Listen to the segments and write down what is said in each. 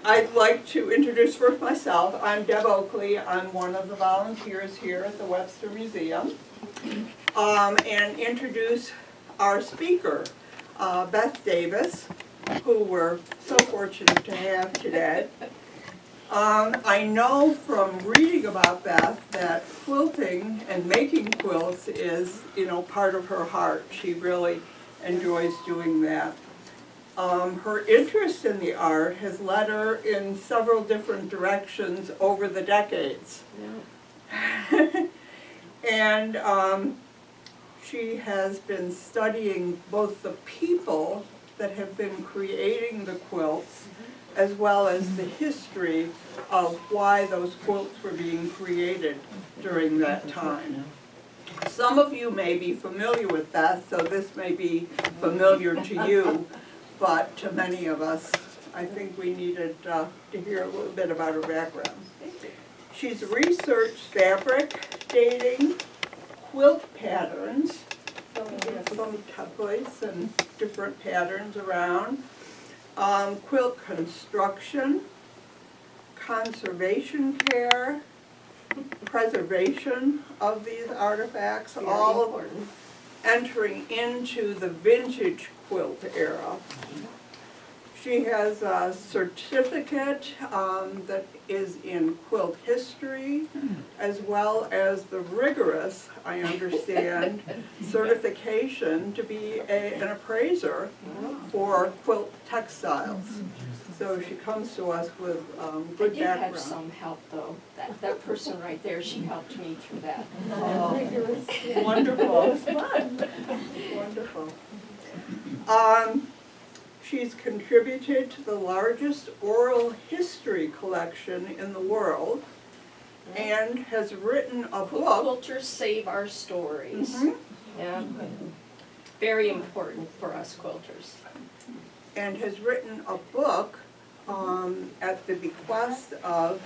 I'd like to introduce first myself. I'm Deb Oakley. I'm one of the volunteers here at the Webster Museum. And introduce our speaker, Beth Davis, who we're so fortunate to have today. I know from reading about Beth that quilting and making quilts is, part of her heart. She really enjoys doing that. Her interest in the art has led her in several different directions over the decades. Yeah. And she has been studying both the people that have been creating the quilts as well as the history of why those quilts were being created during that time. Some of you may be familiar with Beth, so this may be familiar to you, but to many of us, I think we needed to hear a little bit about her background. She's researched fabric dating, quilt patterns, so we have some templates and different patterns around, quilt construction, conservation care, preservation of these artifacts, all important, entering into the vintage quilt era. She has a certificate that is in quilt history, as well as the rigorous, I understand, certification to be an appraiser for quilt textiles. So she comes to us with good background. I did have some help, though. That person right there, she helped me through that. Oh, wonderful. Wonderful. She's contributed to the largest oral history collection in the world and has written a book. Quilters Save Our Stories. Mm-hmm. Yeah. Very important for us quilters. And has written a book at the bequest of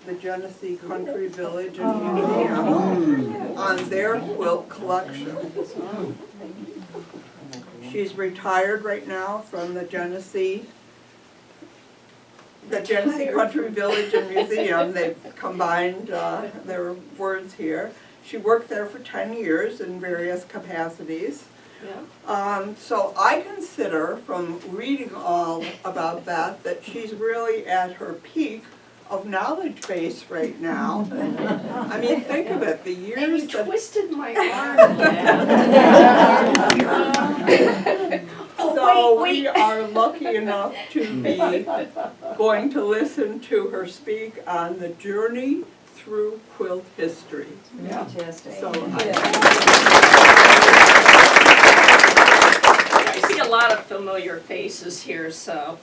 the Genesee Country Village and Museum on their quilt collection. She's retired right now from the Genesee Country Village and Museum. They've combined their words here. She worked there for 10 years in various capacities. Yeah. So I consider, from reading all about Beth, that she's really at her peak of knowledge base right now. I mean, think of it, the years and you that... twisted my arm. So we are lucky enough to be going to listen to her speak on the journey through quilt history. Yeah. Fantastic. So I see a lot of familiar faces here, so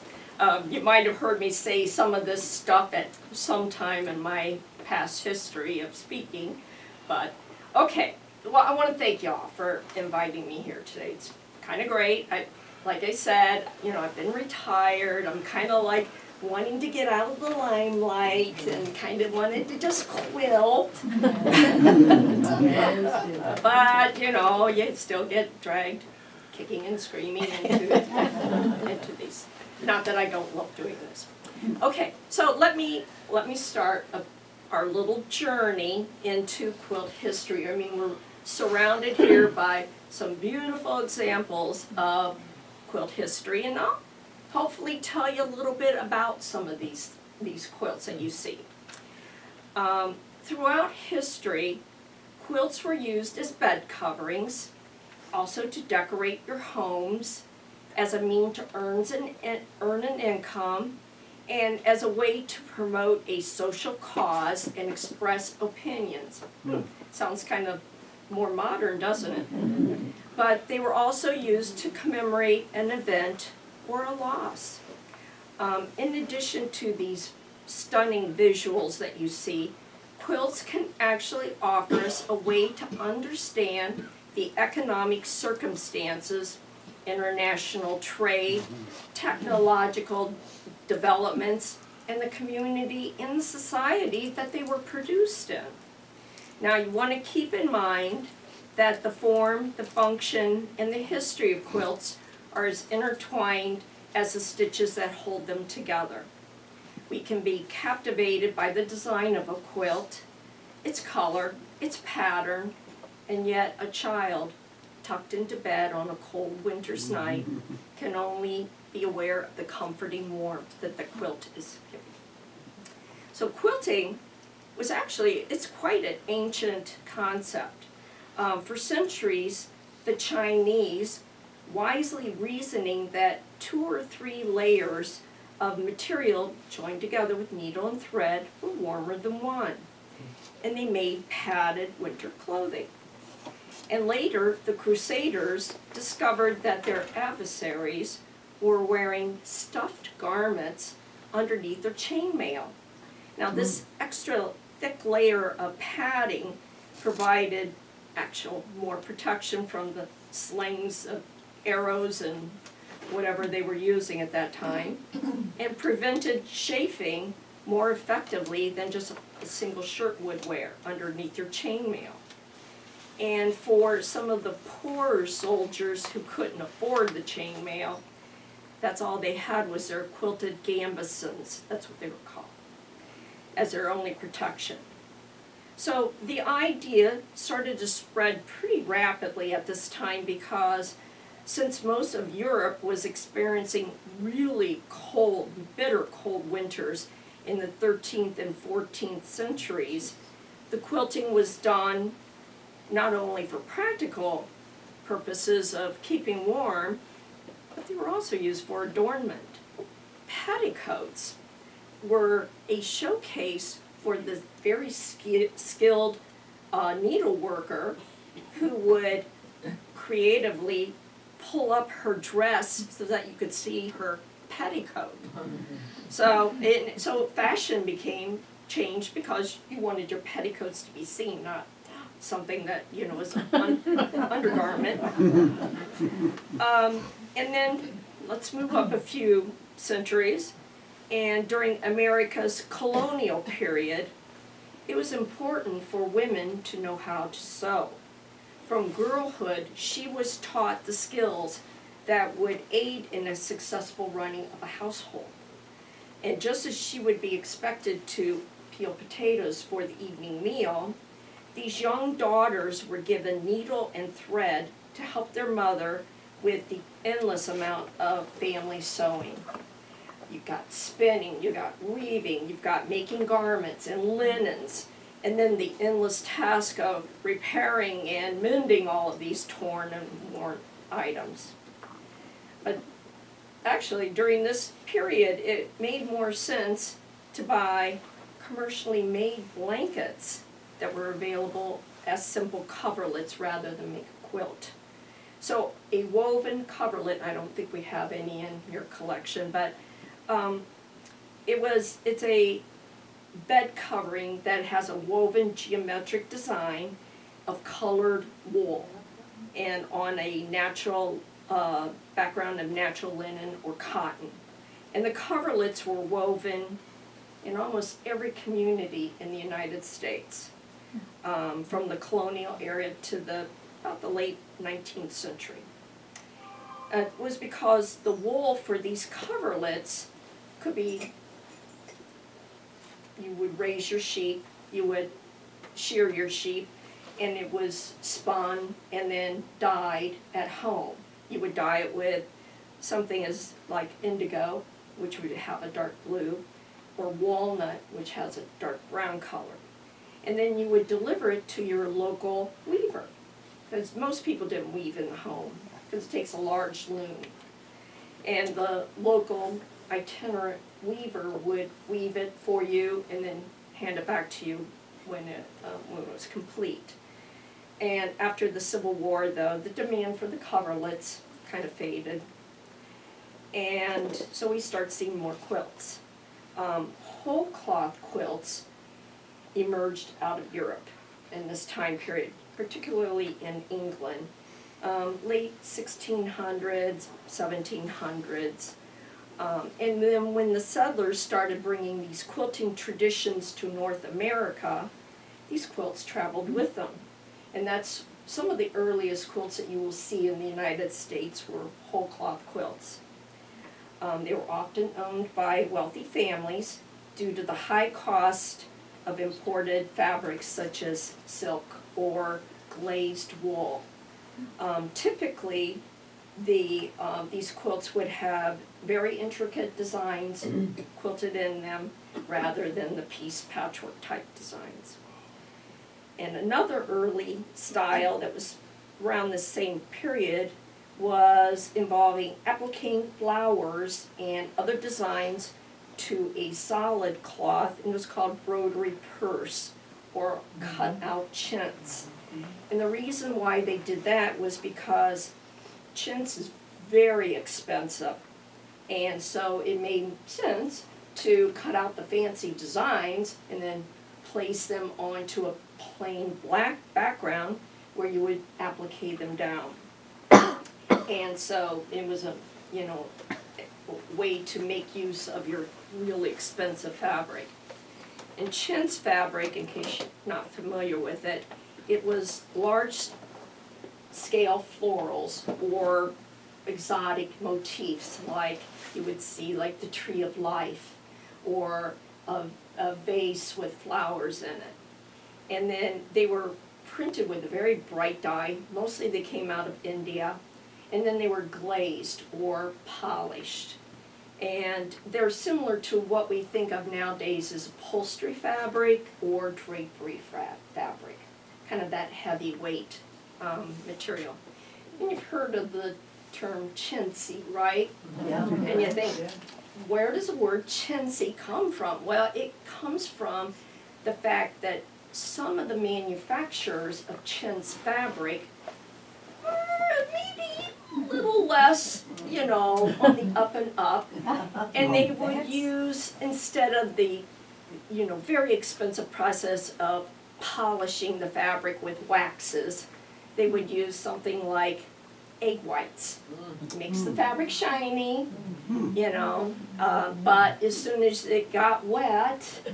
you might have heard me say some of this stuff at some time in my past history of speaking, but okay. Well, I want to thank y'all for inviting me here today. It's kind of great. Like I said, I've been retired. I'm kind of like wanting to get out of the limelight and kind of wanted to just quilt. But, you still get dragged kicking and screaming into these. Not that I don't love doing this. Okay, so let me start our little journey into quilt history. I mean, we're surrounded here by some beautiful examples of quilt history, and I'll hopefully tell you a little bit about some of these quilts that you see. Throughout history, quilts were used as bed coverings, also to decorate your homes, as a means to earn an income, and as a way to promote a social cause and express opinions. Sounds kind of more modern, doesn't it? But they were also used to commemorate an event or a loss. In addition to these stunning visuals that you see, quilts can actually offer us a way to understand the economic circumstances, international trade, technological developments, and the community and the society that they were produced in. Now, you want to keep in mind that the form, the function, and the history of quilts are as intertwined as the stitches that hold them together. We can be captivated by the design of a quilt, its color, its pattern, and yet a child tucked into bed on a cold winter's night can only be aware of the comforting warmth that the quilt is giving. So quilting was actually, it's quite an ancient concept. For centuries, the Chinese, wisely reasoning that 2 or 3 layers of material joined together with needle and thread were warmer than one. And they made padded winter clothing. And later, the Crusaders discovered that their adversaries were wearing stuffed garments underneath their chainmail. Now, this extra thick layer of padding provided actual more protection from the slings of arrows and whatever they were using at that time, and prevented chafing more effectively than just a single shirt would wear underneath your chainmail. And for some of the poorer soldiers who couldn't afford the chainmail, that's all they had was their quilted gambesons, that's what they were called, as their only protection. So the idea started to spread pretty rapidly at this time because since most of Europe was experiencing really cold, bitter cold winters in the 13th and 14th centuries, the quilting was done not only for practical purposes of keeping warm, but they were also used for adornment. Petticoats were a showcase for the very skilled needle worker who would creatively pull up her dress so that you could see her petticoat. So fashion became changed because you wanted your petticoats to be seen, not something that, you know, was an undergarment. And then let's move up a few centuries. And during America's colonial period, it was important for women to know how to sew. From girlhood, she was taught the skills that would aid in a successful running of a household. And just as she would be expected to peel potatoes for the evening meal, these young daughters were given needle and thread to help their mother with the endless amount of family sewing. You've got spinning, you've got weaving, you've got making garments and linens, and then the endless task of repairing and mending all of these torn and worn items. But actually, during this period, it made more sense to buy commercially made blankets that were available as simple coverlets rather than make a quilt. So a woven coverlet, I don't think we have any in your collection, but it's a bed covering that has a woven geometric design of colored wool and on a natural background of natural linen or cotton. And the coverlets were woven in almost every community in the United States, from the colonial era to about the late 19th century. It was because the wool for these coverlets could be, you would raise your sheep, you would shear your sheep, and it was spun and then dyed at home. You would dye it with something as like indigo, which would have a dark blue, or walnut, which has a dark brown color. And then you would deliver it to your local weaver, because most people didn't weave in the home, because it takes a large loom. And the local itinerant weaver would weave it for you and then hand it back to you when it was complete. And after the Civil War, though, the demand for the coverlets kind of faded. And so we start seeing more quilts. Whole cloth quilts emerged out of Europe in this time period, particularly in England, late 1600s, 1700s. And then when the settlers started bringing these quilting traditions to North America, these quilts traveled with them. And that's some of the earliest quilts that you will see in the United States were whole cloth quilts. They were often owned by wealthy families, due to the high cost of imported fabrics such as silk or glazed wool. Typically, these quilts would have very intricate designs quilted in them rather than the piece patchwork type designs. And another early style that was around the same period was involving appliquing flowers and other designs to a solid cloth, and it was called broderie purse or cut out chintz. And the reason why they did that was because chintz is very expensive, and so it made sense to cut out the fancy designs and then place them onto a plain black background where you would applique them down. And so it was a way to make use of your really expensive fabric. And chintz fabric, in case you're not familiar with it, it was large scale florals or exotic motifs, like you would see like the tree of life or a vase with flowers in it. And then they were printed with a very bright dye. Mostly they came out of India. And then they were glazed or polished. And they're similar to what we think of nowadays as upholstery fabric or drapery fabric, kind of that heavyweight material. And you've heard of the term chintzy, right? Yeah. And you think, where does the word chintzy come from? Well, it comes from the fact that some of the manufacturers of chintz fabric are maybe a little less, on the up and up. And they would use, instead of the, very expensive process of polishing the fabric with waxes, they would use something like egg whites. Makes the fabric shiny, but as soon as it got wet, some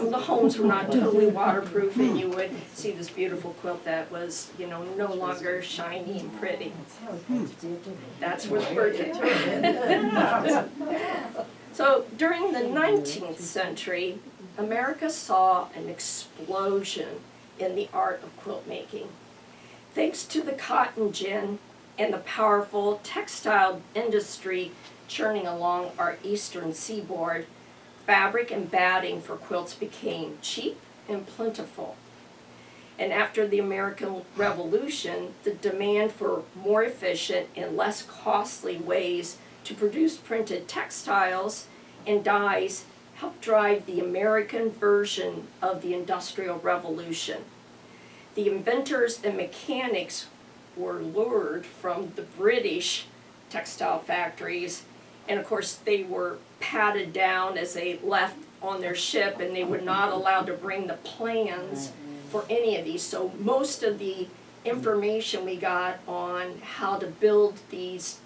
of the homes were not totally waterproof, and you would see this beautiful quilt that was, no longer shiny and pretty. That's where the word came from. So during the 19th century, America saw an explosion in the art of quilt making. Thanks to the cotton gin and the powerful textile industry churning along our eastern seaboard, fabric and batting for quilts became cheap and plentiful. And after the American Revolution, the demand for more efficient and less costly ways to produce printed textiles and dyes helped drive the American version of the Industrial Revolution. The inventors and mechanics were lured from the British textile factories, and of course they were patted down as they left on their ship, and they were not allowed to bring the plans for any of these. So most of the information we got on how to build these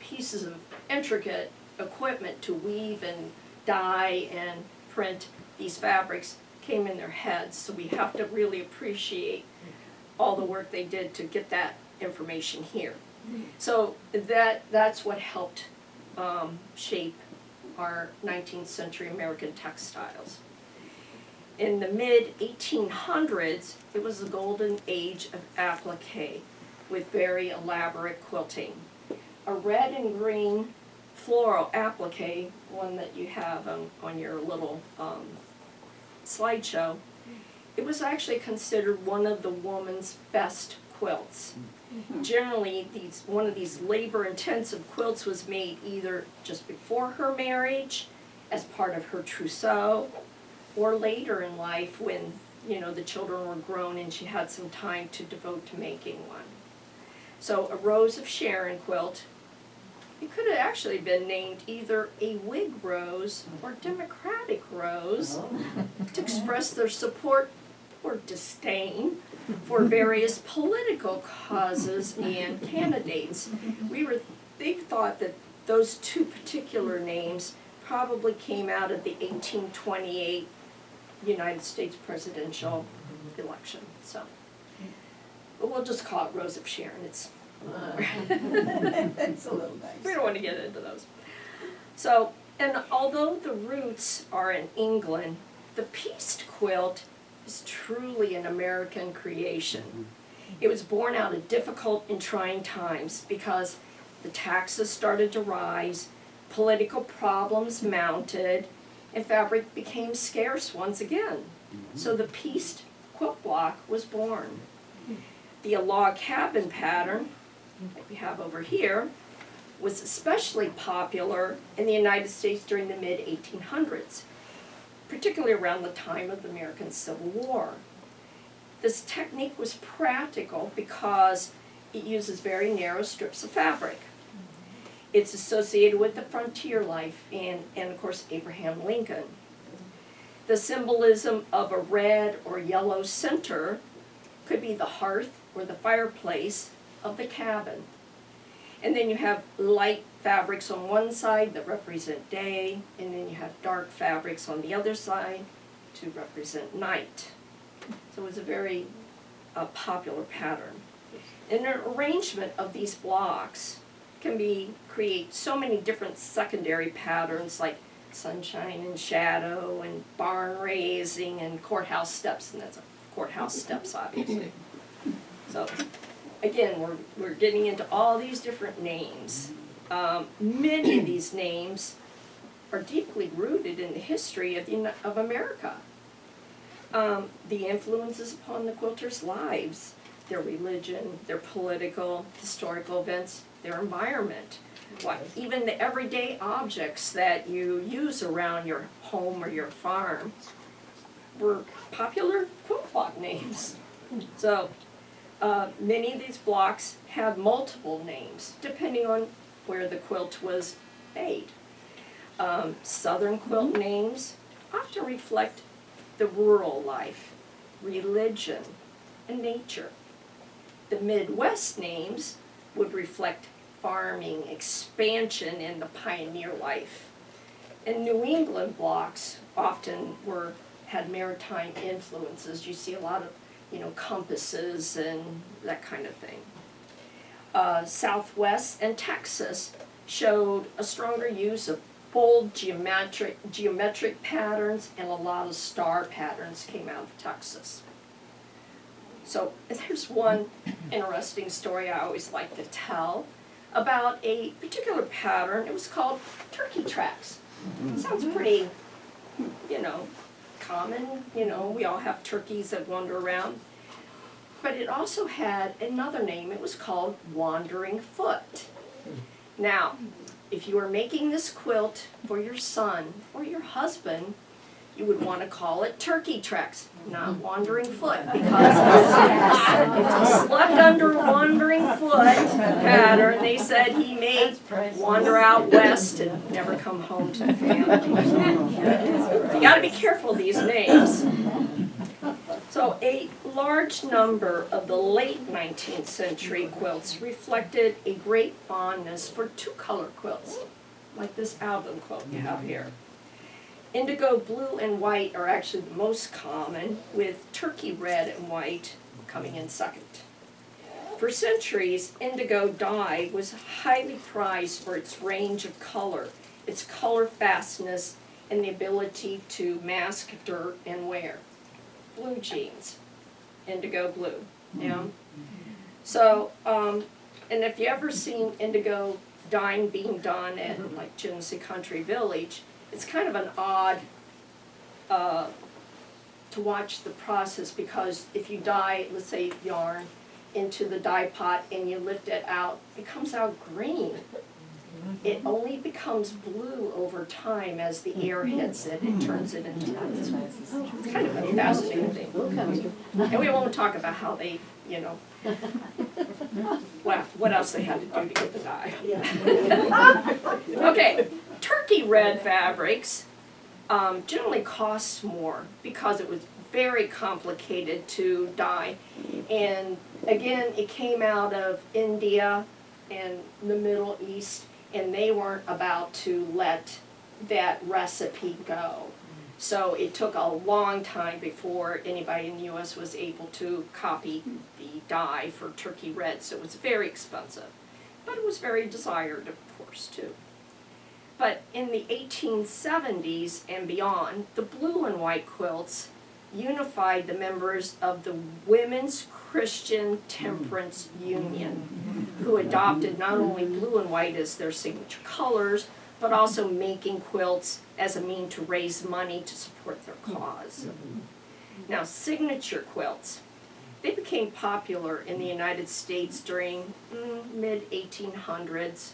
pieces of intricate equipment to weave and dye and print these fabrics came in their heads. So we have to really appreciate all the work they did to get that information here. So that's what helped shape our 19th century American textiles. In the mid-1800s, it was the golden age of applique with very elaborate quilting. A red and green floral applique, one that you have on your little slideshow, it was actually considered one of the woman's best quilts. Generally, one of these labor-intensive quilts was made either just before her marriage, as part of her trousseau, or later in life when the children were grown and she had some time to devote to making one. So a Rose of Sharon quilt, it could have actually been named either a Whig rose or Democratic rose to express their support or disdain for various political causes and candidates. They thought that those two particular names probably came out of the 1828 United States presidential election. So, but we'll just call it Rose of Sharon. It's a little nice. We don't want to get into those. So And although the roots are in England, the pieced quilt is truly an American creation. It was born out of difficult and trying times because the taxes started to rise, political problems mounted, and fabric became scarce once again. So the pieced quilt block was born. The log cabin pattern that we have over here was especially popular in the United States during the mid-1800s, particularly around the time of the American Civil War. This technique was practical because it uses very narrow strips of fabric. It's associated with the frontier life and of course, Abraham Lincoln. The symbolism of a red or yellow center could be the hearth or the fireplace of the cabin. And then you have light fabrics on one side that represent day, and then you have dark fabrics on the other side to represent night. So it's a very popular pattern. And an arrangement of these blocks can create so many different secondary patterns like sunshine and shadow and barn raising and courthouse steps, and that's a courthouse steps obviously. So again, we're getting into all these different names. Many of these names are deeply rooted in the history of America. The influences upon the quilters' lives, their religion, their political, historical events, their environment, even the everyday objects that you use around your home or your farm were popular quilt block names. So many of these blocks have multiple names depending on where the quilt was made. Southern quilt names often reflect the rural life, religion, and nature. The Midwest names would reflect farming, expansion, and the pioneer life. And New England blocks often had maritime influences. You see a lot of compasses and that kind of thing. Southwest and Texas showed a stronger use of bold geometric patterns, and a lot of star patterns came out of Texas. So there's one interesting story I always like to tell about a particular pattern. It was called turkey tracks. Sounds pretty, common. We all have turkeys that wander around. But it also had another name. It was called wandering foot. Now, if you were making this quilt for your son or your husband, you would want to call it turkey tracks, not wandering foot, because if he slept under a wandering foot pattern, they said he may wander out west and never come home to the family. So you got to be careful of these names. So a large number of the late 19th century quilts reflected a great fondness for two-color quilts, like this album quilt you have here. Indigo blue and white are actually the most common, with turkey red and white coming in second. For centuries, indigo dye was highly prized for its range of color, its color fastness, and the ability to mask dirt and wear. Blue jeans, indigo blue, So, and if you ever seen indigo dyeing being done at like Genesee Country Village, it's kind of an odd to watch the process, because if you dye, let's say yarn, into the dye pot and you lift it out, it comes out green. It only becomes blue over time as the air hits it. It turns it into blue. It's kind of a fascinating thing. And we won't talk about how they, what else they had to do to get the dye. Okay, turkey red fabrics generally costs more because it was very complicated to dye. And again, it came out of India and the Middle East, and they weren't about to let that recipe go. So it took a long time before anybody in the U.S. was able to copy the dye for turkey red, so it was very expensive. But it was very desired, of course, too. But in the 1870s and beyond, the blue and white quilts unified the members of the Women's Christian Temperance Union, who adopted not only blue and white as their signature colors, but also making quilts as a means to raise money to support their cause. Now, signature quilts, they became popular in the United States during mid-1800s,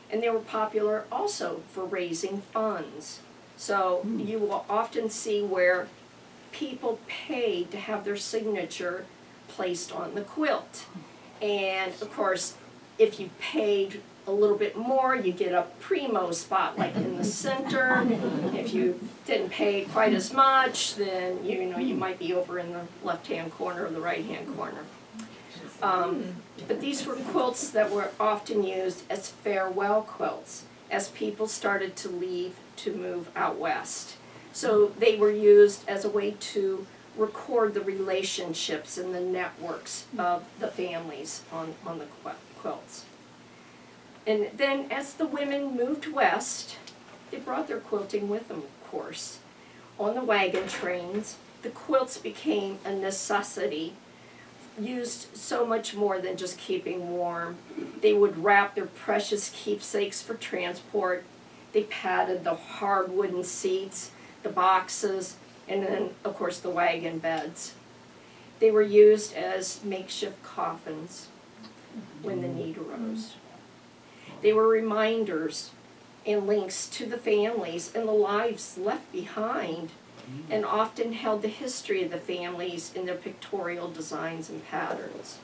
and they were popular also for raising funds. So you will often see where people paid to have their signature placed on the quilt. And of course, if you paid a little bit more, you get a primo spot like in the center. If you didn't pay quite as much, then you might be over in the left-hand corner or the right-hand corner. But these were quilts that were often used as farewell quilts as people started to leave to move out west. So they were used as a way to record the relationships and the networks of the families on the quilts. And then as the women moved west, they brought their quilting with them, of course. On the wagon trains, the quilts became a necessity, used so much more than just keeping warm. They would wrap their precious keepsakes for transport. They padded the hard wooden seats, the boxes, and then, of course, the wagon beds. They were used as makeshift coffins when the need arose. They were reminders and links to the families and the lives left behind, and often held the history of the families in their pictorial designs and patterns.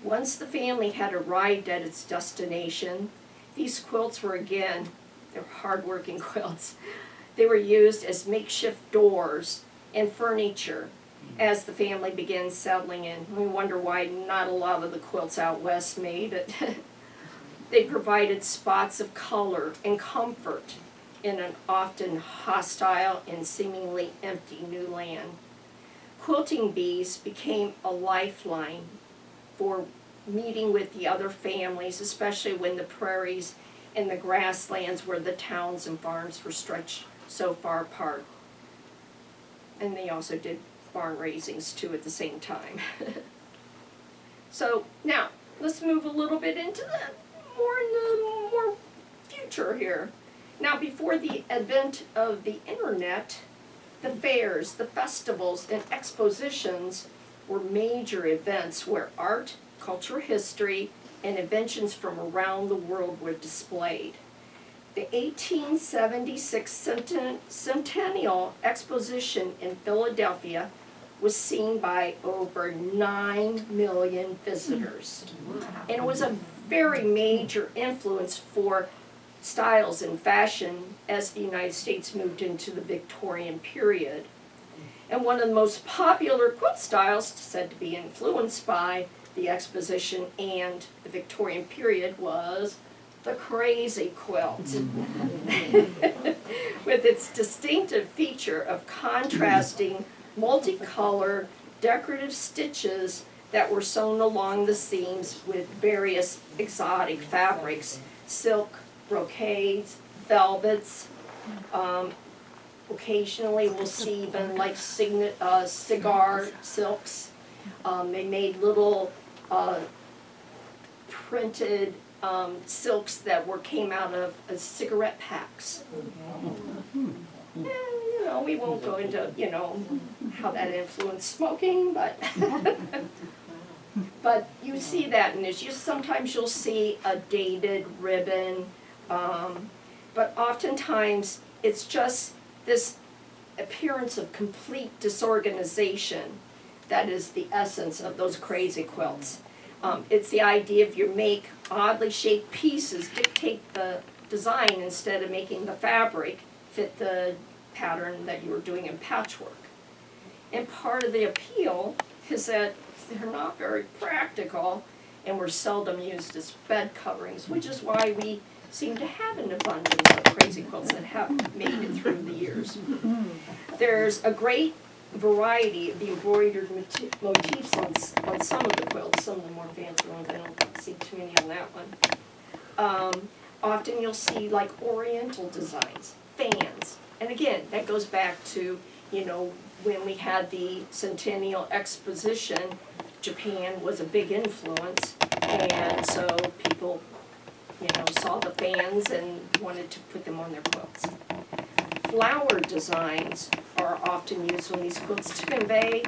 Once the family had arrived at its destination, these quilts were again, they're hard-working quilts. They were used as makeshift doors and furniture as the family began settling in. We wonder why not a lot of the quilts out west made it. They provided spots of color and comfort in an often hostile and seemingly empty new land. Quilting bees became a lifeline for meeting with the other families, especially when the prairies and the grasslands where the towns and farms were stretched so far apart. And they also did barn raisings too at the same time. So now, let's move a little bit into the more future here. Now, before the advent of the internet, the fairs, the festivals, and expositions were major events where art, cultural history, and inventions from around the world were displayed. The 1876 Centennial Exposition in Philadelphia was seen by over 9 million visitors. And it was a very major influence for styles and fashion as the United States moved into the Victorian period. And one of the most popular quilt styles, said to be influenced by the exposition and the Victorian period, was the crazy quilt. With its distinctive feature of contrasting multicolored decorative stitches that were sewn along the seams with various exotic fabrics, silk, brocades, velvets. Occasionally we'll see even like cigar silks. They made little printed silks that came out of cigarette packs. And, we won't go into, how that influenced smoking, but but you see that, and sometimes you'll see a dated ribbon, but oftentimes it's just this appearance of complete disorganization that is the essence of those crazy quilts. It's the idea of you make oddly shaped pieces, dictate the design instead of making the fabric fit the pattern that you were doing in patchwork. And part of the appeal is that they're not very practical and were seldom used as bed coverings, which is why we seem to have an abundance of crazy quilts that have made it through the years. There's a great variety of the embroidered motifs on some of the quilts, some of the more fancy ones. I don't see too many on that one. Often you'll see like oriental designs, fans. And again, that goes back to, you know, when we had the Centennial Exposition, Japan was a big influence. And so people, you know, saw the fans and wanted to put them on their quilts. Flower designs are often used on these quilts to convey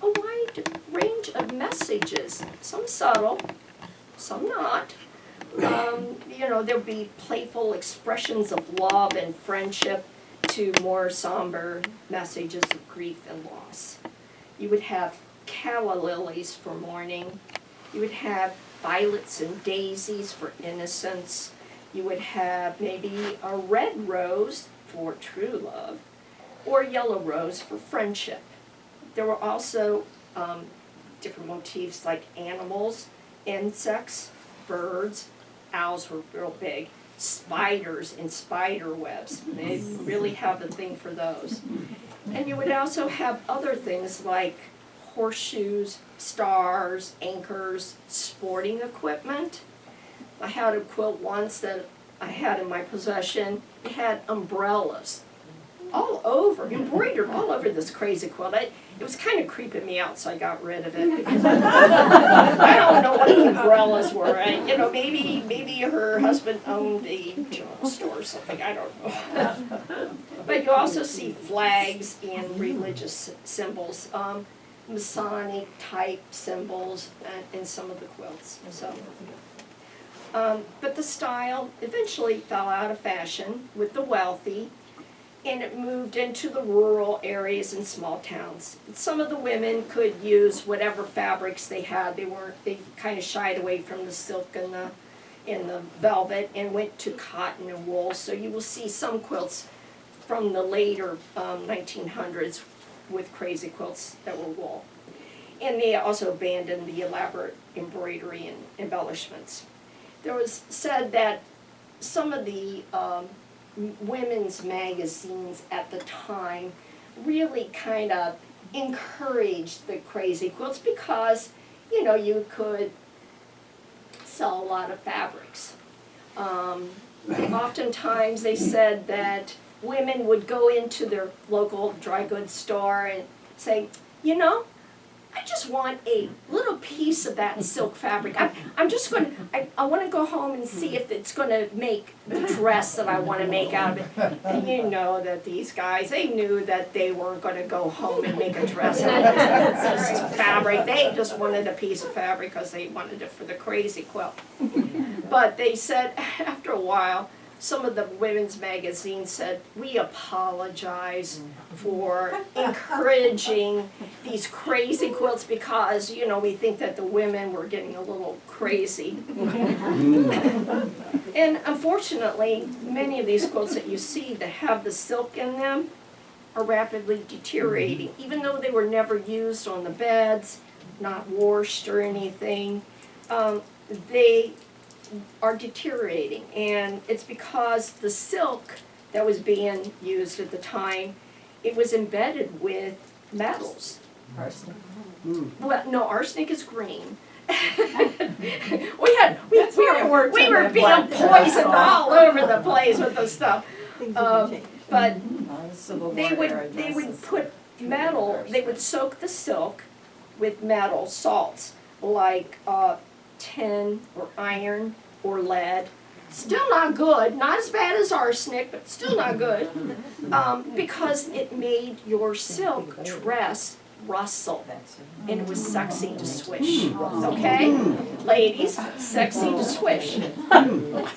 a wide range of messages, some subtle, some not. You know, there'll be playful expressions of love and friendship to more somber messages of grief and loss. You would have calla lilies for mourning. You would have violets and daisies for innocence. You would have maybe a red rose for true love, or yellow rose for friendship. There were also different motifs like animals, insects, birds, owls were real big, spiders and spider webs. They really have a thing for those. And you would also have other things like horseshoes, stars, anchors, sporting equipment. I had a quilt once that I had in my possession. It had umbrellas all over, embroidered all over this crazy quilt. It was kind of creeping me out, so I got rid of it. Because I don't know what the umbrellas were. You know, maybe her husband owned a general store or something. I don't know. But you also see flags and religious symbols, Masonic type symbols in some of the quilts. So. But the style eventually fell out of fashion with the wealthy, and it moved into the rural areas and small towns. Some of the women could use whatever fabrics they had. They kind of shied away from the silk and the velvet and went to cotton and wool. So you will see some quilts from the later 1900s with crazy quilts that were wool. And they also abandoned the elaborate embroidery and embellishments. There was said that some of the women's magazines at the time really kind of encouraged the crazy quilts because, you know, you could sell a lot of fabrics. Oftentimes they said that women would go into their local dry goods store and say, you know, I just want a little piece of that silk fabric. I'm just going to, I want to go home and see if it's going to make the dress that I want to make out of it. And you know that these guys, they knew that they weren't going to go home and make a dress out of this fabric. They just wanted a piece of fabric because they wanted it for the crazy quilt. But they said after a while, some of the women's magazines said, we apologize for encouraging these crazy quilts because, you know, we think that the women were getting a little crazy. And unfortunately, many of these quilts that you see that have the silk in them are rapidly deteriorating. Even though they were never used on the beds, not washed or anything, they are deteriorating, and it's because the silk that was being used at the time, it was embedded with metals. Arsenic. Well, no, arsenic is green. we were being poisoned all over the place with the stuff. But they would put metal, they would soak the silk with metal salts like tin or iron or lead. Still not good, not as bad as arsenic, but still not good, because it made your silk dress rustle, and it was sexy to swish, okay? Ladies, sexy to swish. And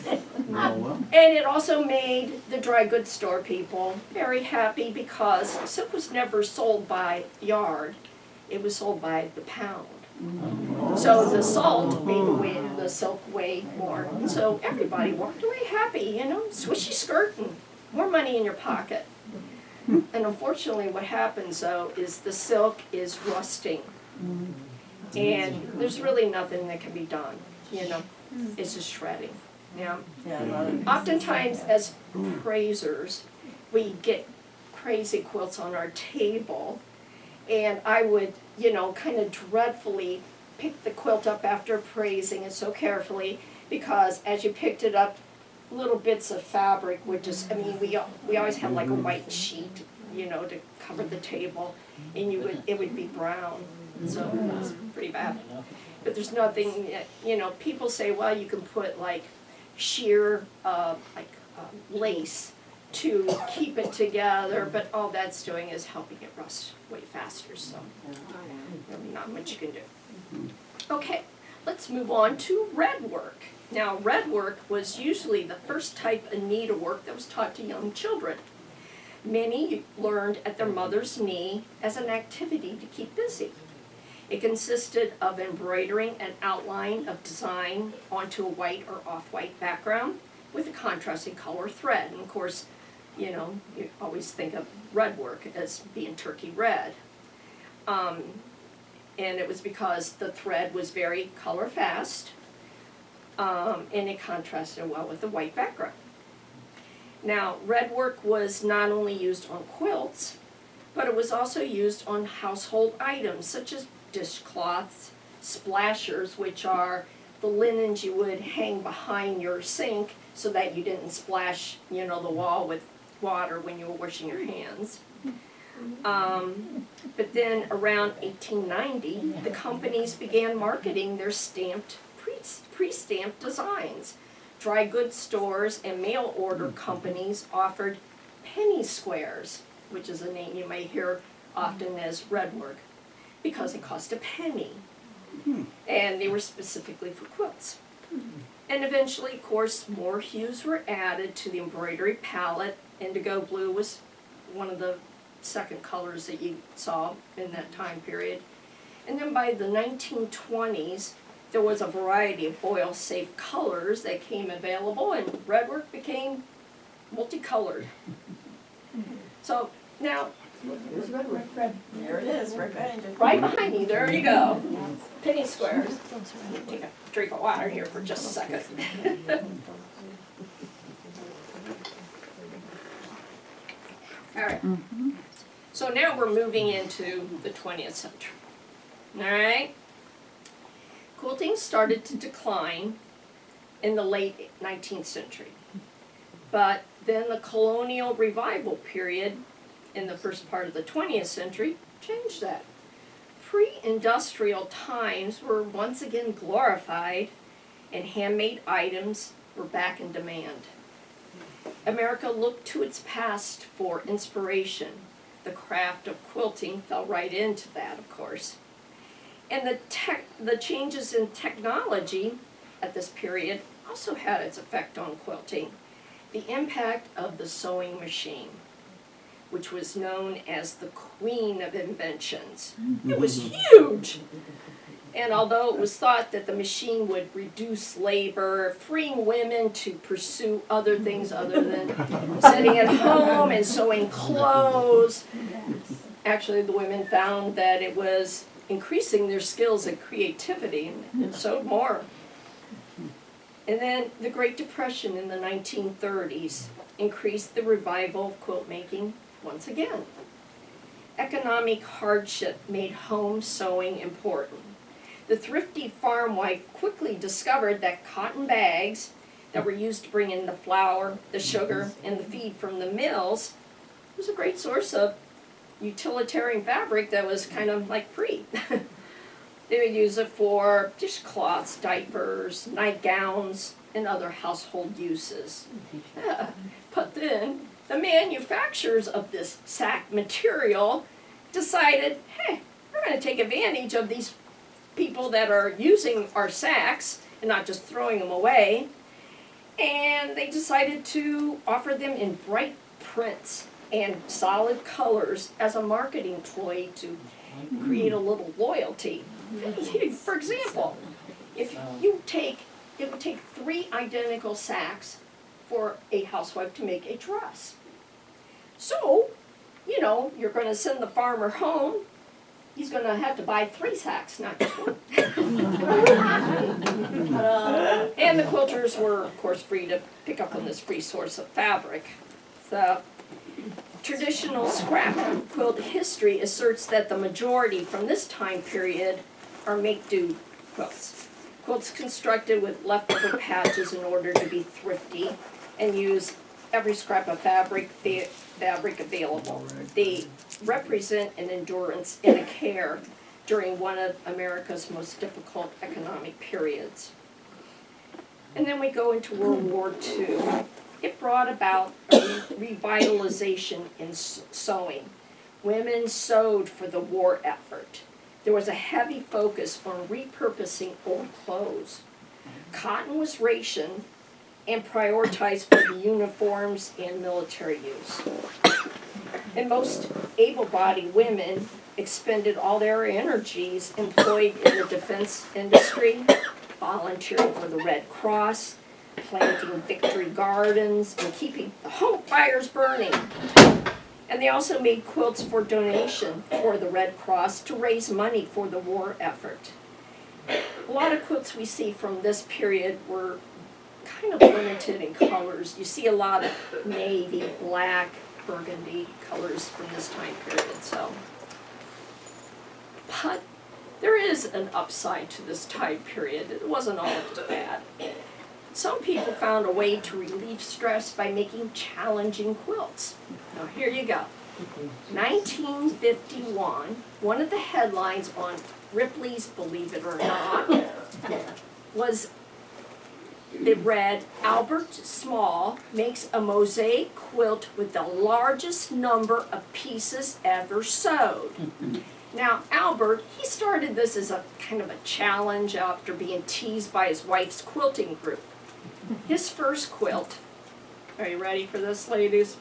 it also made the dry goods store people very happy because silk was never sold by yard, it was sold by the pound. So the salt made the silk way more. And so everybody walked away happy, you know, swishy skirt and more money in your pocket. And unfortunately what happens though is the silk is rusting. And there's really nothing that can be done, you know, it's just shredding. Yeah. Oftentimes as praisers, we get crazy quilts on our table. And I would, you know, kind of dreadfully pick the quilt up after praising it so carefully because as you picked it up, little bits of fabric would just, I mean, we always had like a white sheet, you know, to cover the table, and it would be brown, so it was pretty bad. But there's nothing, you know, people say, well, you can put like sheer, lace to keep it together, but all that's doing is helping it rust way faster, so not much you can do. Okay, let's move on to red work. Now, red work was usually the first type of needlework that was taught to young children. Many learned at their mother's knee as an activity to keep busy. It consisted of embroidering an outline of design onto a white or off-white background with a contrasting color thread. And of course, you know, you always think of red work as being turkey red. And it was because the thread was very color fast, and it contrasted well with the white background. Now, red work was not only used on quilts, but it was also used on household items such as dishcloths, splashers, which are the linens you would hang behind your sink so that you didn't splash, you know, the wall with water when you were washing your hands. But then around 1890, the companies began marketing their stamped, pre-stamped designs. Dry goods stores and mail order companies offered penny squares, which is a name you may hear often as red work, because it cost a penny. And they were specifically for quilts. And eventually, of course, more hues were added to the embroidery palette. Indigo blue was one of the second colors that you saw in that time period. And then by the 1920s, there was a variety of oil-safe colors that came available, and red work became multicolored. So now, Here's red work. There it is, right behind you. right behind me, there you go. Penny squares. Take a drink of water here for just a second. All right. So now we're moving into the 20th century. All right? Quilting started to decline in the late 19th century. But then the colonial revival period in the first part of the 20th century changed that. Pre-industrial times were once again glorified, and handmade items were back in demand. America looked to its past for inspiration. The craft of quilting fell right into that, of course. And the changes in technology at this period also had its effect on quilting. The impact of the sewing machine, which was known as the queen of inventions. It was huge! And although it was thought that the machine would reduce labor, freeing women to pursue other things other than sitting at home and sewing clothes, actually the women found that it was increasing their skills and creativity and sewed more. And then the Great Depression in the 1930s increased the revival of quilt making once again. Economic hardship made home sewing important. The thrifty farm wife quickly discovered that cotton bags that were used to bring in the flour, the sugar, and the feed from the mills was a great source of utilitarian fabric that was kind of like free. They would use it for dishcloths, diapers, nightgowns, and other household uses. But then the manufacturers of this sack material decided, hey, we're going to take advantage of these people that are using our sacks and not just throwing them away. And they decided to offer them in bright prints and solid colors as a marketing ploy to create a little loyalty. For example, if you take, it would take 3 identical sacks for a housewife to make a dress. So, you know, you're going to send the farmer home, he's going to have to buy 3 sacks, not just 1. And the quilters were, of course, free to pick up on this free source of fabric. So, traditional scrap quilt history asserts that the majority from this time period are make-do quilts. Quilts constructed with leftover patches in order to be thrifty. and use every scrap of fabric available. They represent an endurance and a care during one of America's most difficult economic periods. And then we go into World War II. It brought about a revitalization in sewing. Women sewed for the war effort. There was a heavy focus on repurposing old clothes. Cotton was rationed and prioritized for the uniforms and military use. And most able-bodied women expended all their energies employed in the defense industry, volunteering for the Red Cross, planting victory gardens, and keeping the home fires burning. And they also made quilts for donation for the Red Cross to raise money for the war effort. A lot of quilts we see from this period were kind of limited in colors. You see a lot of navy, black, burgundy colors from this time period. But there is an upside to this time period. It wasn't all bad. Some people found a way to relieve stress by making challenging quilts. Now here you go. 1951, one of the headlines on Ripley's Believe It or Not was, it read, Albert Small makes a mosaic quilt with the largest number of pieces ever sewed. Now, Albert, he started this as a kind of a challenge after being teased by his wife's quilting group. His first quilt, are you ready for this, ladies?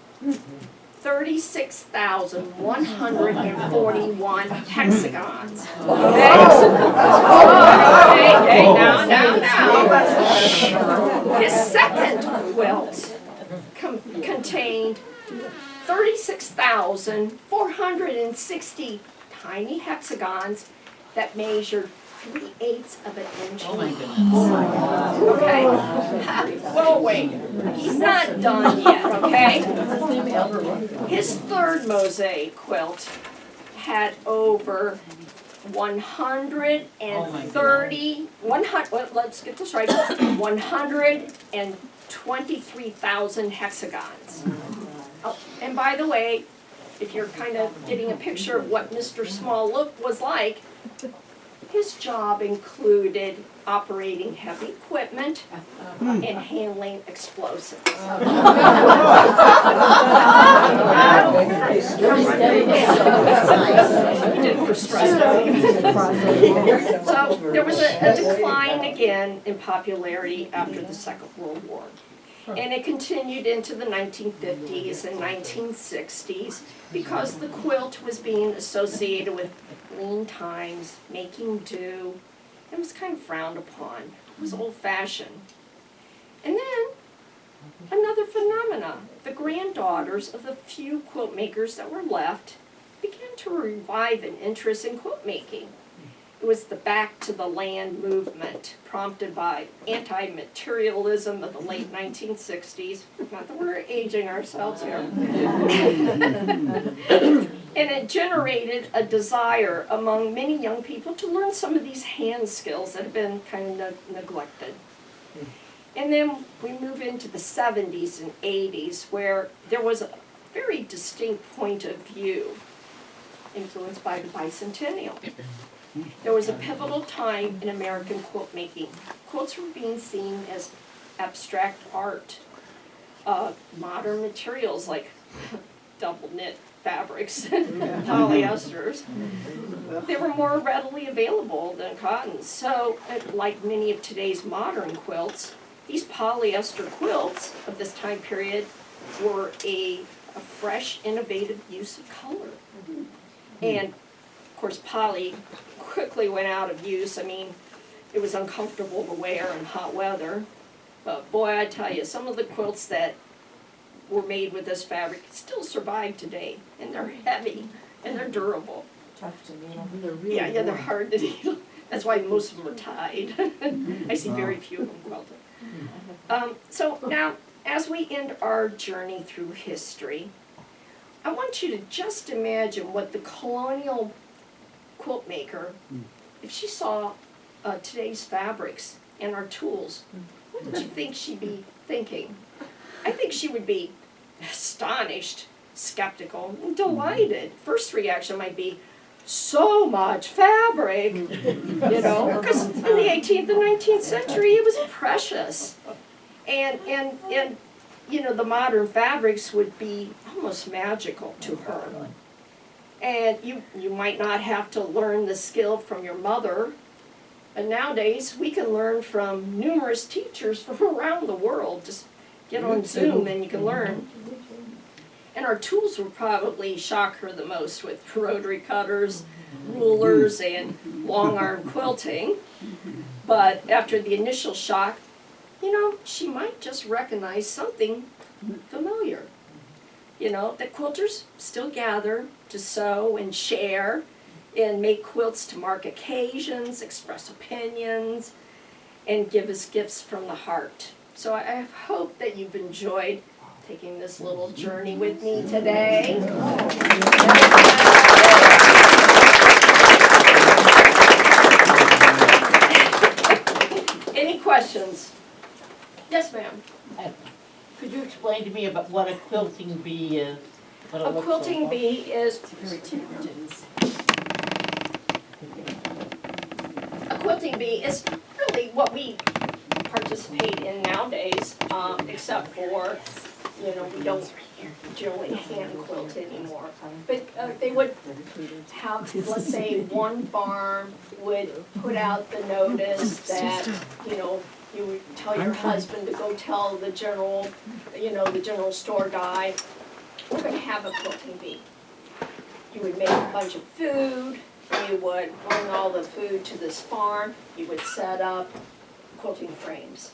36,141 hexagons. Hey, now. His second quilt contained 36,460 tiny hexagons that measured 3/8 of an inch. Oh my long. goodness. Okay? Well, wait. He's not done yet, okay? His third mosaic quilt had over 123,000 hexagons. Oh, and by the way, if you're kind of getting a picture of what Mr. Small was like, his job included operating heavy equipment and handling explosives. He did it for stress. So there was a decline again in popularity after the Second World War. And it continued into the 1950s and 1960s because the quilt was being associated with lean times, making do. It was kind of frowned upon. It was old-fashioned. And then another phenomena. The granddaughters of the few quilt makers that were left began to revive an interest in quilt making. It was the Back to the Land movement, prompted by anti-materialism of the late 1960s. Not that we're aging ourselves here. And it generated a desire among many young people to learn some of these hand skills that have been kind of neglected. And then we move into the 70s and 80s, where there was a very distinct point of view influenced by the bicentennial. There was a pivotal time in American quilt making. Quilts were being seen as abstract art. Modern materials like double knit fabrics and polyesters, they were more readily available than cotton. So, like many of today's modern quilts, these polyester quilts of this time period were a fresh, innovative use of color. And, of course, poly quickly went out of use. I mean, it was uncomfortable to wear in hot weather. But boy, I tell you, some of the quilts that were made with this fabric still survive today. And they're heavy, and they're durable. Tough to needle. Yeah, they're hard to needle. That's why most of them are tied. I see very few of them quilted. So now, as we end our journey through history, I want you to just imagine what the colonial quilt maker, if she saw today's fabrics and our tools, what would you think she'd be thinking? I think she would be astonished, skeptical, and delighted. First reaction might be, so much fabric, you know, because in the 18th and 19th century it was precious. And you know, the modern fabrics would be almost magical to her. And you might not have to learn the skill from your mother. And nowadays we can learn from numerous teachers from around the world. Just get on Zoom and you can learn. And our tools would probably shock her the most, with rotary cutters, rulers, and long arm quilting. But after the initial shock, you know, she might just recognize something familiar. You know, that quilters still gather to sew and share and make quilts to mark occasions, express opinions, and give us gifts from the heart. So I hope that you've enjoyed taking this little journey with me today. Any questions? Yes, ma'am. Could you explain to me about what a quilting bee is? What it A looks quilting like? bee is, a quilting bee is really what we participate in nowadays, except for, you know, we don't generally hand quilt anymore. But they would have, let's say, one farm would put out the notice that, you know, you would tell your husband to go tell the general, you know, the general store guy, we're gonna have a quilting bee. You would make a bunch of food, you would bring all the food to this farm, you would set up quilting frames.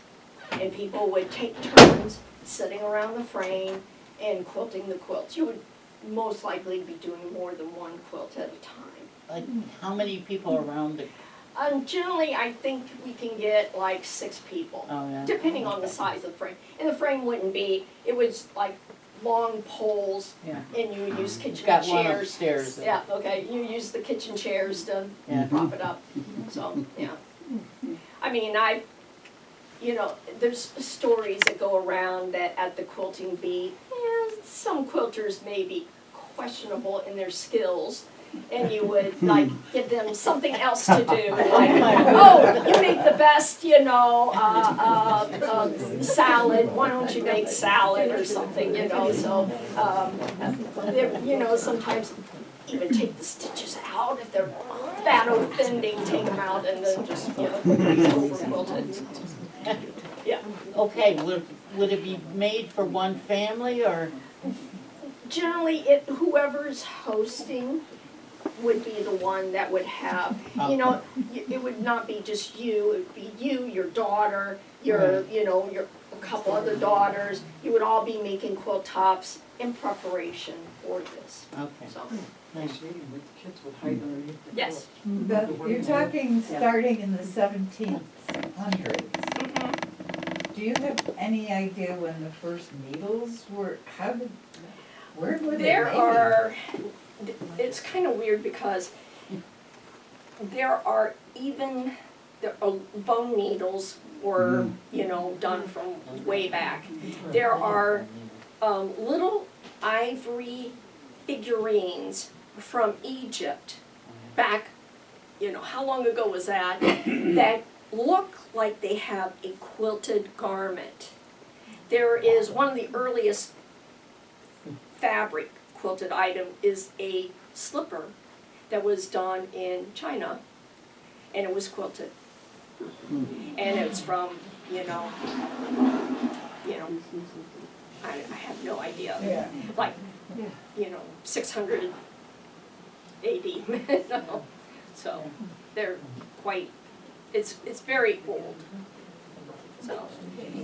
And people would take turns sitting around the frame and quilting the quilts. You would most likely be doing more than one quilt at a time. Like, how many people around it? Generally, I think we can get like 6 people, Oh, yeah. depending on the size of the frame. And the frame wouldn't be, it was like long poles, Yeah. and you would use kitchen Got one chairs. upstairs. Yeah, okay, you use the kitchen chairs to Yeah. prop it up, so, yeah. I mean, you know, there's stories that go around that at the quilting bee, some quilters may be questionable in their skills, and you would like give them something else to do, like, oh, you make the best, you know, salad, why don't you make salad or something, you know, so, you know, sometimes even take the stitches out, if they're that offending, take them out and then just, you know, over quilt it. Yeah. Okay, would it be made for one family or? Generally, whoever's hosting would be the one that would have, you know, it would not be just you, it would be you, your daughter, your, you know, your a couple other daughters. You would all be making quilt tops in preparation for this, Okay. so, Nice. yes. But you're talking starting in the 1700s. Do you have any idea when the first needles were, where were they There made? are, it's kind of weird because there are even, bone needles were, you know, done from way back. There are little ivory figurines from Egypt back, you know, how long ago was that? That look like they have a quilted garment. There is one of the earliest fabric quilted item is a slipper that was done in China, and it was quilted. And it's from, you know, I have no idea. Yeah. Like, you know, 600 AD. No. So they're quite, it's very old. So,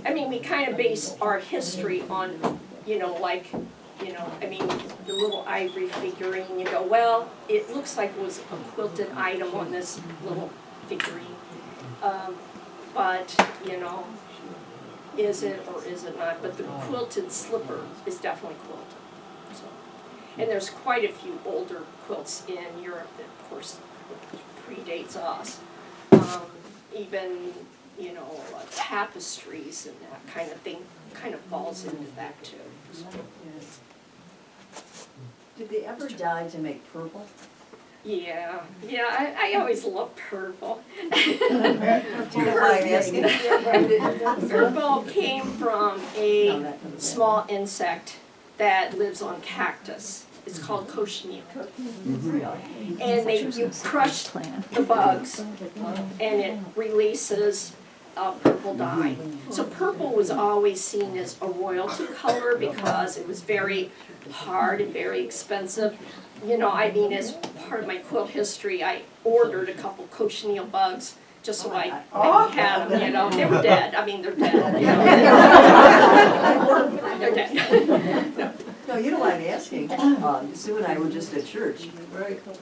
I mean, we kind of base our history on, you know, like, you know, I mean, the little ivory figurine, you go, well, it looks like it was a quilted item on this little figurine. But, you know, is it or is it not? But the quilted slipper is definitely quilted. So, and there's quite a few older quilts in Europe that, of course, predates us. Even you know, tapestries and that kind of thing kind of falls into that too. So, Did they ever dye to make purple? yeah, I always loved purple. Do you mind asking? Purple came from No, a that doesn't small insect that lives on cactus. It's called cochineal. And you crush the bugs and it releases purple dye. So purple was always seen as a royalty color because it was very hard and very expensive. You know, I mean, as part of my quilt history, I ordered a couple cochineal bugs just so I had them, you know. They were dead. I mean, they're dead, you know. They're dead. No, you know why I'm asking? Sue and I were just at church,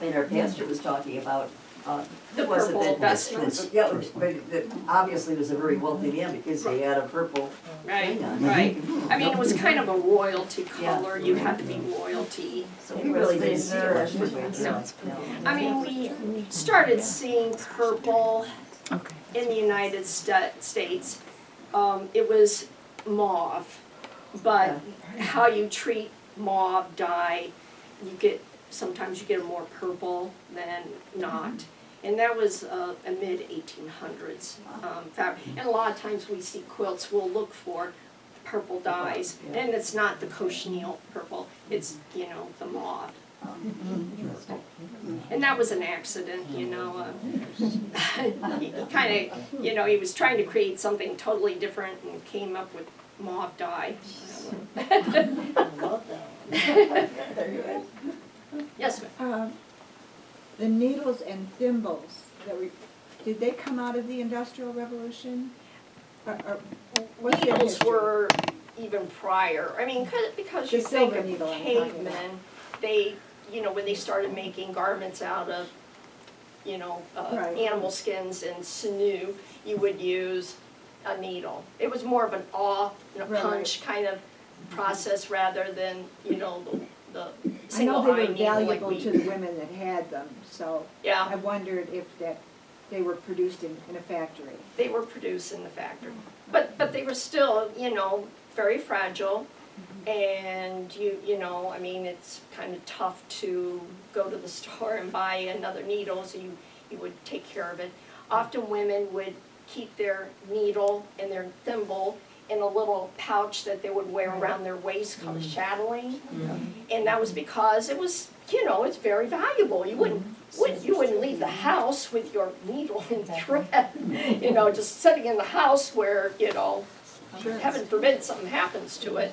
and our pastor was talking about, The it wasn't purple that- investments. Yeah, but it obviously was a very wealthy man because he had a purple Right, thing on. right. I mean, it was kind of a royalty Yeah. color. You had to be royalty. So he really didn't see it much this way. No. I mean, we started seeing purple in the United States. It was mauve, but how you treat mauve dye, sometimes you get a more purple than not. And that was a mid-1800s fabric. And a lot of times we see quilts, we'll look for purple dyes, and it's not the cochineal purple, it's, you know, the mauve. And that was an accident, you know. He kind of, you know, he was trying to create something totally different and came up with mauve dye. Yes, ma'am. The needles and thimbles did they come out of the Industrial Revolution? What's their Needles history? were even prior. I mean, because you The think silver of needle I'm talking about. cavemen, they, you know, when they started making garments out of, you know, Right. animal skins and sinew, you would use a needle. It was more of an Right. punch kind of process rather than, you know, the I know single they eye were needle like valuable we. to the women that had them, so Yeah, I wondered if they were produced in a factory. they were produced in the factory. But they were still, you know, very fragile. And you know, I mean, it's kind of tough to go to the store and buy another needle, so you would take care of it. Often women would keep their needle and their thimble in a little pouch that they would wear around their waist called a chatteling. And that was because it was, you know, it's very valuable. You wouldn't leave the house with your needle and thread, you know, just sitting in the house where, you know, heaven forbid something happens to it.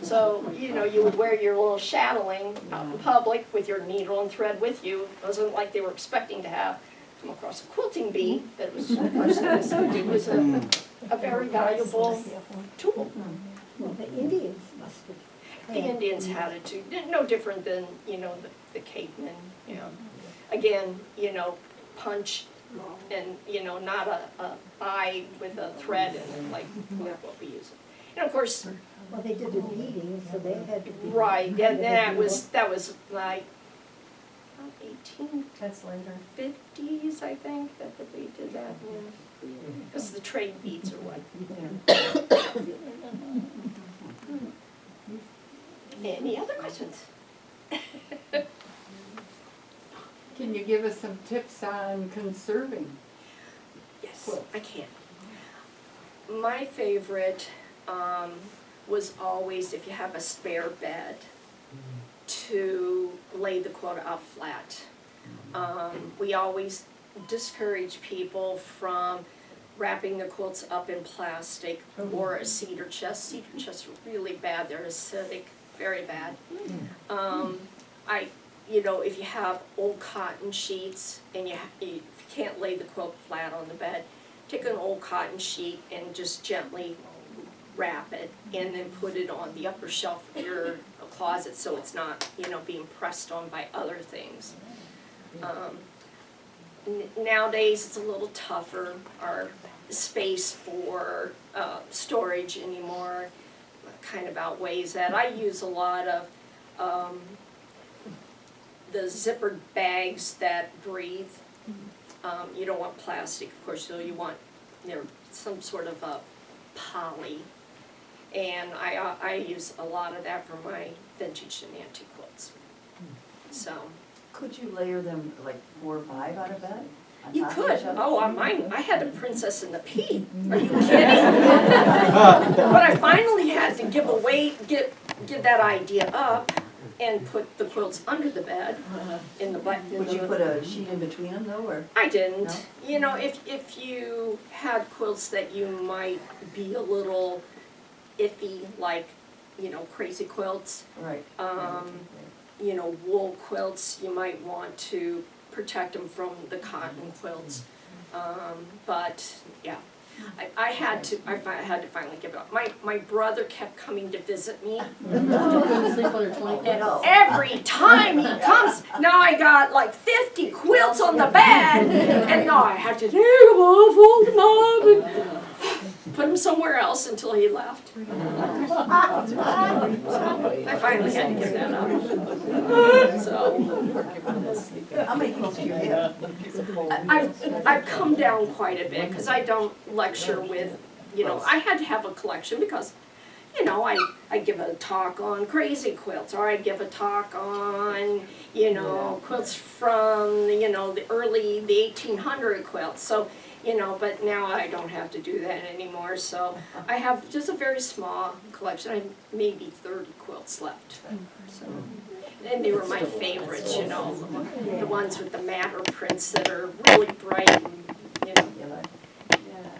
So, you know, you would wear your little chatteling out in public with your needle and thread with you. It wasn't like they were expecting to come across a quilting bee that was, it was a very valuable tool. Well, the Indians must have. The Indians had it too, no different than, you know, the cavemen, you know. Again, you know, punch and, you know, not a eye with a thread and like what we use. And of course, Well, they did the beating, so they had to be. right, yeah, that was like about That's later. 1850s, I think, that they did that, yeah. Because the trade beads or what. Any other questions? Can you give us some tips on conserving? Yes, I can. My favorite was always, if you have a spare bed, to lay the quilt out flat. We always discourage people from wrapping their quilts up in plastic or a cedar chest. Cedar chests are really bad, they're acidic, very bad. You know, if you have old cotton sheets and you can't lay the quilt flat on the bed, take an old cotton sheet and just gently wrap it and then put it on the upper shelf of your closet so it's not, you know, being pressed on by other things. Nowadays it's a little tougher, our space for storage anymore kind of outweighs that. I use a lot of the zippered bags that breathe. You don't want plastic, of course, so you want they're some sort of a poly. And I use a lot of that for my vintage and antique quilts. So, Could you layer them like 4 or 5 on a bed? On you top of could, each other? oh, on mine, I had a Princess and the Pea, are you kidding? But I finally had to give that idea up and put the quilts under the bed in the Would you put a sheet in between them though, or? I didn't. No? You know, if you had quilts that you might be a little iffy, like, you know, crazy quilts, Right. you know, wool quilts, you might want to protect them from the cotton quilts. But yeah, I had to finally give it up. My brother kept coming to visit me, and every time he comes, now I got like 50 quilts on the bed, and now I have to take them off, fold them up, and put them somewhere else until he left. I finally had to give that up. So How many quilts do you have? I've come down quite a bit because I don't lecture with, you know, I had to have a collection because, you know, I give a talk on crazy quilts, or I give a talk on, you know, quilts from, you know, the 1800 quilts. So, you know, but now I don't have to do that anymore. So I have just a very small collection. I have maybe 30 quilts left. So, and they were my favorites, you know, the ones with the matter prints that are really bright and, you know.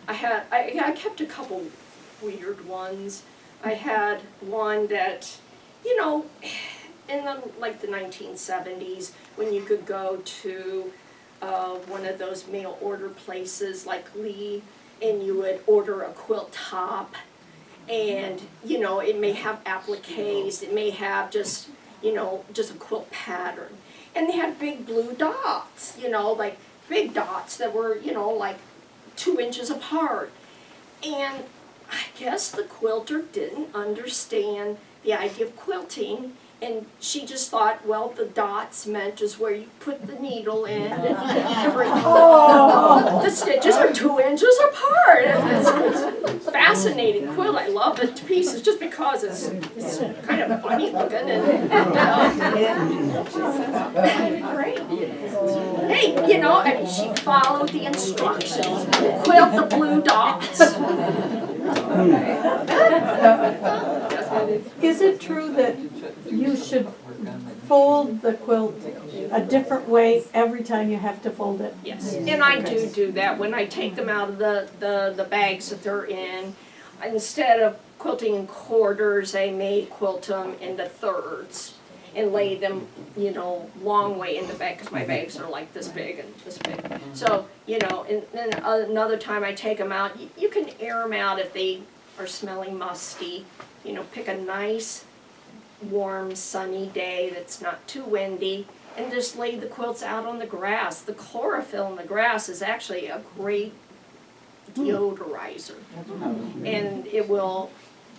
I kept a couple weird ones. I had one that, you know, in the 1970s, when you could go to one of those mail order places like Lee, and you would order a quilt top, and, you know, it may have appliques, it may have just, you know, just a quilt pattern. And they had big blue dots, you know, like big dots that were, you know, like 2 inches apart. And I guess the quilter didn't understand the idea of quilting, and she just thought, well, the dots meant just where you put the needle in, and the stitches are 2 inches apart. It's a fascinating quilt. I love it to pieces just because it's kind of funny looking and great. Hey, you know, I mean, she followed the instructions. Quilt the blue dots. Is it true that you should fold the quilt a different way every time you have to fold it? Yes, and I do that when I take them out of the bags that they're in. Instead of quilting in quarters, I may quilt them into thirds and lay them, you know, long way in the bag, because my bags are like this big and this big. So, you know, and then another time I take them out, you can air them out if they are smelling musty. You know, pick a nice, warm, sunny day that's not too windy, and just lay the quilts out on the grass. The chlorophyll in the grass is actually a great deodorizer, and it will,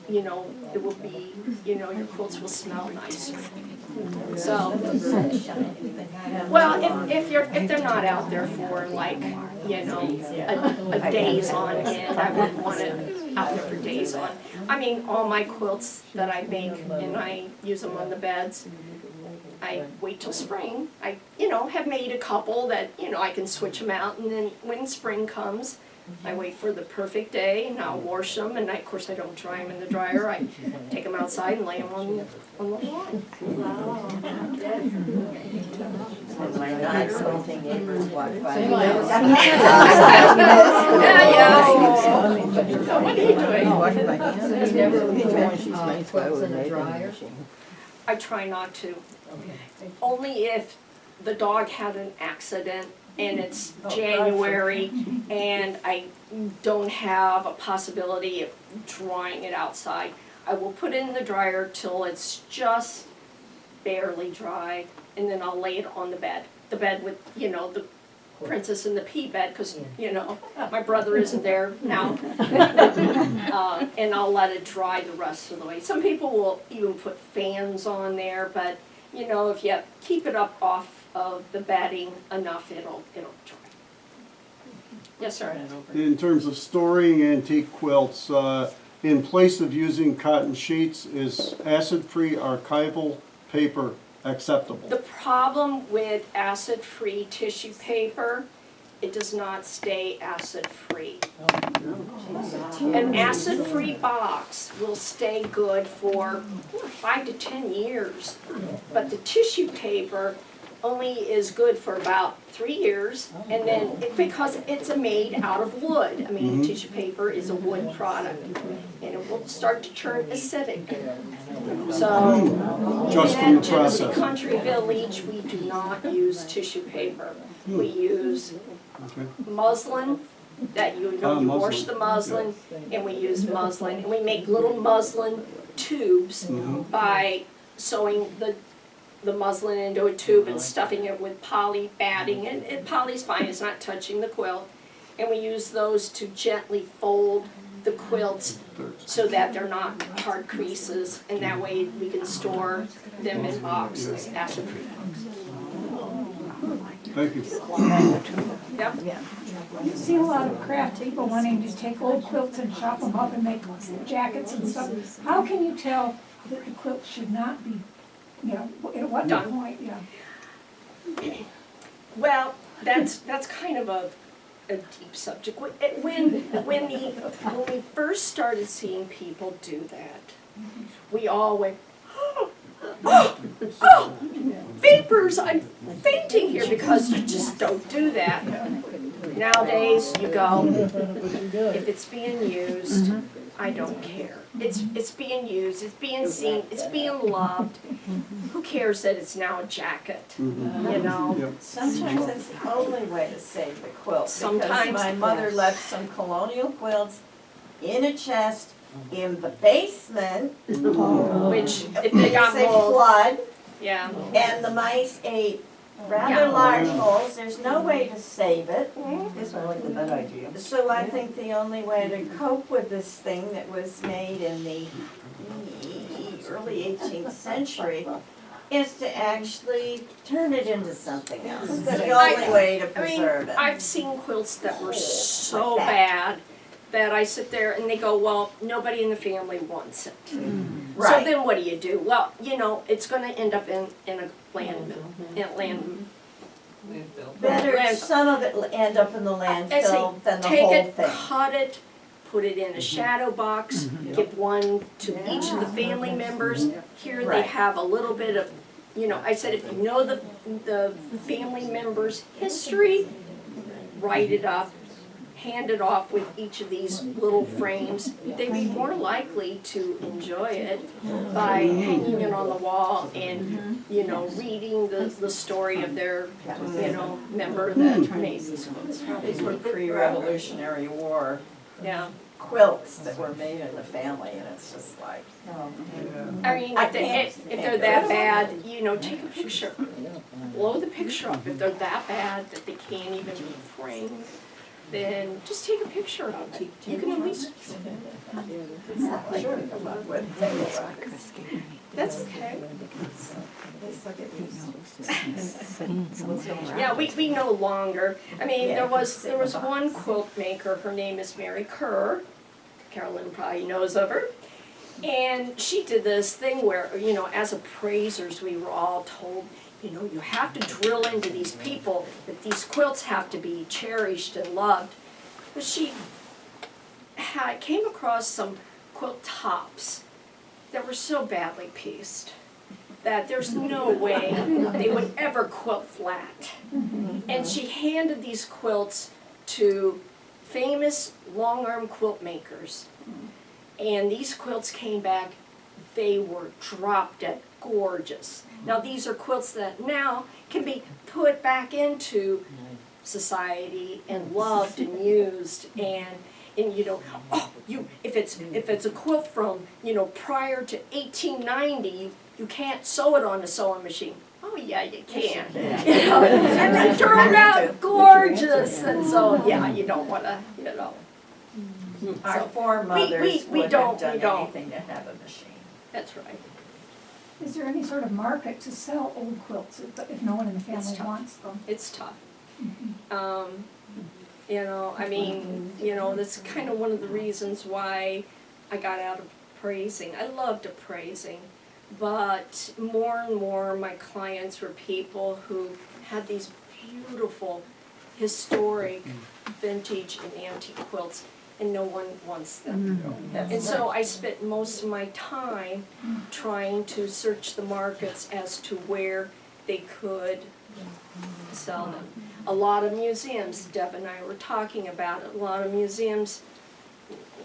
you know, it will be, you know, your quilts will smell nicer. So, well, if they're not out there for like, you know, a days on end, I wouldn't want it out there for days on. I mean, all my quilts that I make and I use them on the beds, I wait till spring. I, you know, have made a couple that, you know, I can switch them out, and then when spring comes, I wait for the perfect day, and I'll wash them, and of course I don't dry them in the dryer. I take them outside and lay them on the lawn. My non-quilting neighbors walk by. Yeah. What are you doing? I try not to. Only if the dog had an accident and it's January and I don't have a possibility of drying it outside. I will put it in the dryer till it's just barely dry, and then I'll lay it on the bed. The bed with, you know, the Princess and the Pea bed, because, you know, my brother isn't there now. And I'll let it dry the rest of the way. Some people will even put fans on there, but, you know, if you keep it up off of the bedding enough, it'll dry. Yes, sir. In terms of storing antique quilts, in place of using cotton sheets, is acid-free archival paper acceptable? The problem with acid-free tissue paper, it does not stay acid-free. An acid-free box will stay good for 5 to 10 years, but the tissue paper only is good for about 3 years, and then, because it's made out of wood. I mean, tissue paper is a wood product, and it will start to turn acidic. So, Just from in the Genesee process. Country Village, we do not use tissue paper. We use Okay. muslin, that you know, you wash Muslin. the muslin, and we use muslin, and we make little muslin tubes by sewing the muslin into a tube and stuffing it with poly batting, and poly's fine, it's not touching the quilt. And we use those to gently fold the quilts so that they're not hard creases, and that way we can store them in boxes, acid-free boxes. Thank you. Yep. You see a lot of craft people wanting to take old quilts and chop them up and make jackets and stuff. How can you tell that the quilt should not be, you know, at what Done. point, yeah? Well, that's kind of a deep subject. When we first started seeing people do that, we all went, oh, vapors, I'm fainting here, because you just don't do that. Nowadays, you go, if it's being used, I don't care. It's being used, it's being seen, it's being loved. Who cares that it's now a jacket, you know? Yep. Sometimes it's the only way to save the quilt, because Sometimes, my mother yes. left some colonial quilts in a chest in the basement. Which, if they got They mold, flood, yeah. and the mice ate rather Yeah. large holes, there's no way to save it. This one like the better idea. So I think the only way to cope with this thing that was made in the early 18th century is to actually turn it into something else. It's the only way to I mean, preserve it. I've seen quilts that were so Like bad that I sit there and they go, well, nobody in the family wants it. So Right. then what do? Well, you know, it's gonna end up in a landfill, Better Land- some of it end up in the I landfill than the take whole it, thing. cut it, put it in a shadow box, give one to each of the family members. Here they Right. have a little bit of, you know, I said, if you know the family member's history, write it up, hand it off with each of these little frames. They'd be more likely to enjoy it by hanging it on the wall and, you know, reading the story of their, you know, member that made these quilts. These were pre-Revolutionary War Yeah. quilts that were made in the family, and it's just like, I mean, if they're that bad, you know, take a picture. Blow the picture up. If they're that bad that they can't even be framed, then just take a picture of it. You can at least, that's okay. Yeah, we no longer, I mean, there was one quilt maker, her name is Mary Kerr. Carolyn probably knows of her. And she did this thing where, you know, as appraisers, we were all told, you know, you have to drill into these people that these quilts have to be cherished and loved. But she came across some quilt tops that were so badly pieced that there's no way they would ever quilt flat. And she handed these quilts to famous long-arm quilt makers. And these quilts came back, they were drop dead gorgeous. Now these are quilts that now can be put back into society and loved and used, and you know, oh, if it's a quilt from, you know, prior to 1890, you can't sew it on a sewing machine. Oh yeah, you can. You know, and they turn out gorgeous, and so yeah, you don't want to, you know. our So, foremothers we would don't- have we done don't. anything to have a machine. That's right. Is there any sort of market to sell old quilts if no one in the It's family tough. wants them? It's tough. You know, I mean, you know, that's kind of one of the reasons why I got out of appraising. I loved appraising, but more and more my clients were people who had these beautiful, historic, vintage and antique quilts, and no one wants them. And so I spent most of my time trying to search the markets as to where they could sell them. A lot of museums, Deb and I were talking about it, a lot of museums,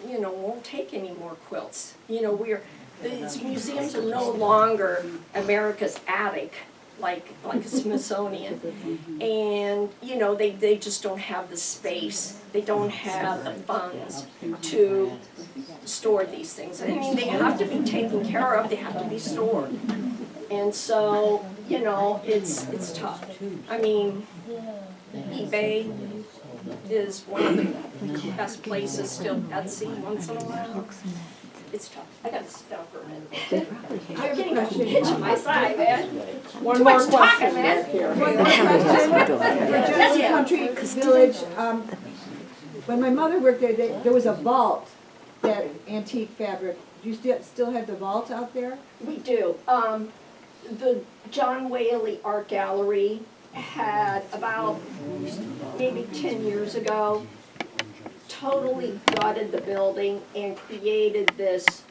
you know, won't take any more quilts. You know, these museums are no longer America's attic, like a Smithsonian. And, you know, they just don't have the space. They don't have the funds to store these things. I mean, they have to be taken care of, they have to be stored. And so, you know, it's tough. I mean, eBay is one of the best places still, Etsy once in a while. It's tough. I gotta sit down for a minute. I have a Getting a question. hitch on my side, man. One Too more much talking, question man. back here. One more question. For Johnson Country Village, when my mother worked there, there was a vault, that antique fabric. Do you still have the vault out there? We do. The John Whaley Art Gallery had about maybe 10 years ago totally gutted the building and created this,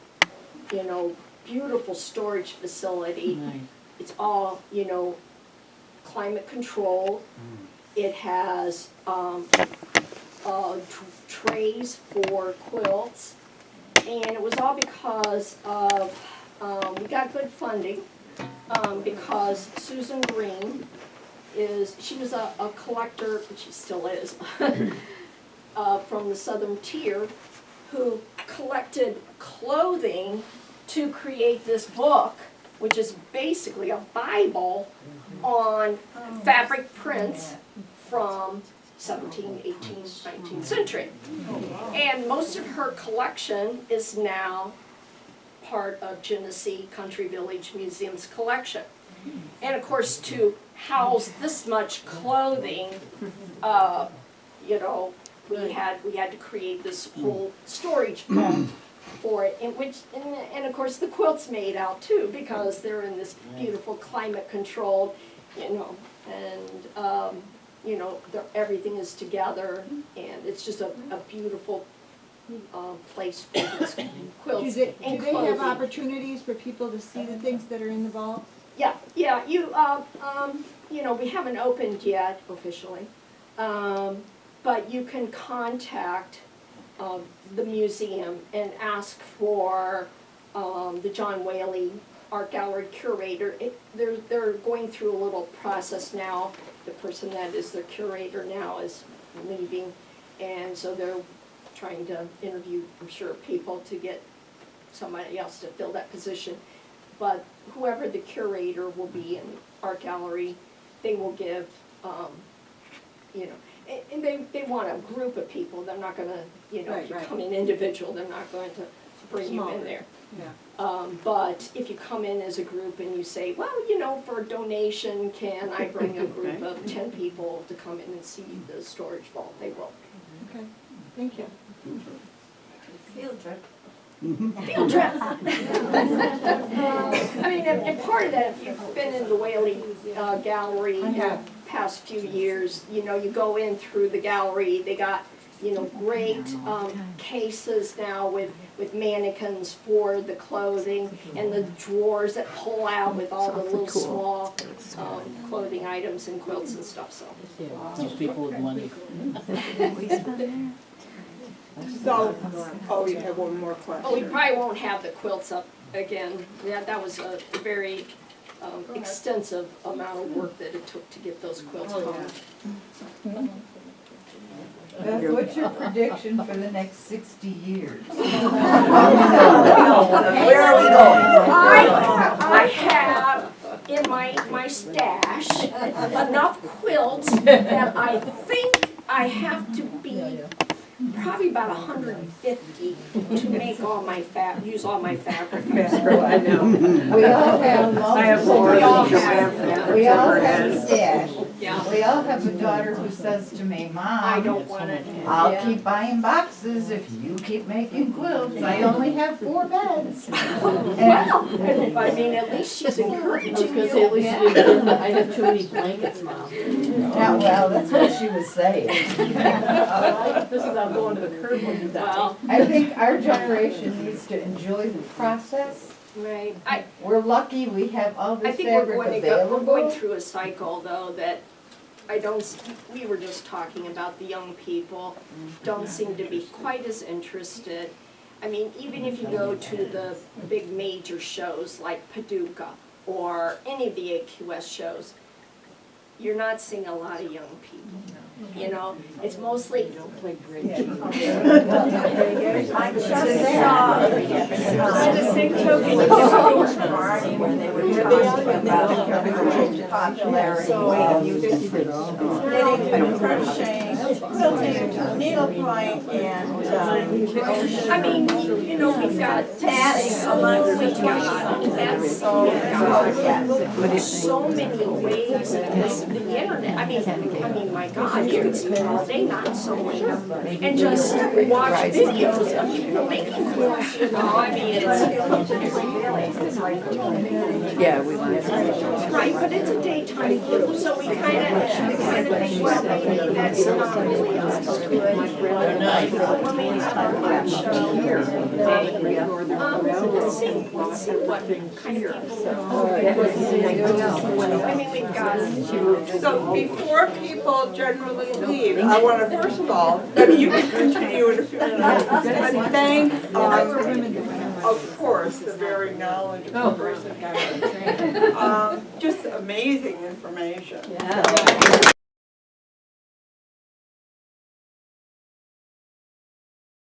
you know, beautiful storage facility. Nice. It's all, you know, climate controlled. It has trays for quilts, and it was all because of we got good funding because Susan Green she was a collector, and she still is, from the Southern Tier, who collected clothing to create this book, which is basically a Bible on fabric prints from 17th, 18th, 19th century. And most of her collection is now part of Genesee Country Village Museum's collection. And of course, to house this much clothing, you know, we had to create this whole storage vault for it, and of course the quilt's made out too, because they're in this beautiful climate controlled, you know, and you know, everything is together, and it's just a beautiful place for this quilts Do and they have clothing. opportunities for people to see the things that are in the vault? Yeah, you know, we haven't opened yet officially, but you can contact the museum and ask for the John Whaley Art Gallery curator. They're going through a little process now. The person that is their curator now is leaving, and so they're trying to interview, I'm sure, people to get somebody else to fill that position. But whoever the curator will be in art gallery, they will give, you know, and they want a group of people. They're not gonna, you know, if you come in individual, they're not going to bring you in there. Yeah. But if you come in as a group and you say, well, you know, for a donation, can I bring a group of 10 people to come in and see the storage vault? They will. Okay, thank you. Field trip. Field trip. I mean, and part of that, if you've been in the Whaley Gallery in the past few years, you know, you go in through the gallery, they got, you know, great cases now with mannequins for the clothing, and the drawers that pull out with all the little small clothing items and quilts and stuff, so. Those people with money. So, oh, you have one more question. Oh, we probably won't have the quilts up again. Yeah, that was a very extensive amount of work that it took to get those quilts home. Beth, what's your prediction for the next 60 years? Where are we going? I have in my stash enough quilts that I think I have to be probably about 150 to make all my use all my fabric. I know. We all have, I have more. We all have. we all have a stash. Yeah. We all have a daughter who says to me, Mom, I don't want it. I'll keep buying boxes if you keep making quilts. I only have 4 beds. Well, I mean, at least she's encouraging I was gonna say, at you. least you didn't, I have too many blankets, Mom. Yeah, well, that's what she was saying. This is, I'm going to the curb when you die. Well, I think our generation needs to enjoy the process. right. We're lucky we have all I this think we're fabric going to go, we're going available. through a cycle though that I don't, we were just talking about the young people don't seem to be quite as interested. I mean, even if you go to the big major shows like Paducah or any of the AQS shows, you're not seeing a lot of young people. You know, it's mostly. I just saw, by the same token, Marty, where they were talking about the popularity of knitting and crocheting, quilting, needlepoint, and I mean, you know, we've got tatting amongst we've the got that's so yes. so many ways of this, the internet. I mean, my God, you could spend all day not sewing and just watch videos of people making quilts. You know, I mean, it's Yeah, we want right, but it's a daytime group, so we kind of think, well, maybe that's not really understood. When we have our art show here, let's see what kind of people. I mean, we've got. So before people generally leave, I want to first of all, I mean, you can continue in a few minutes, but thank, of course, the very knowledgeable person. Just amazing information. Yeah.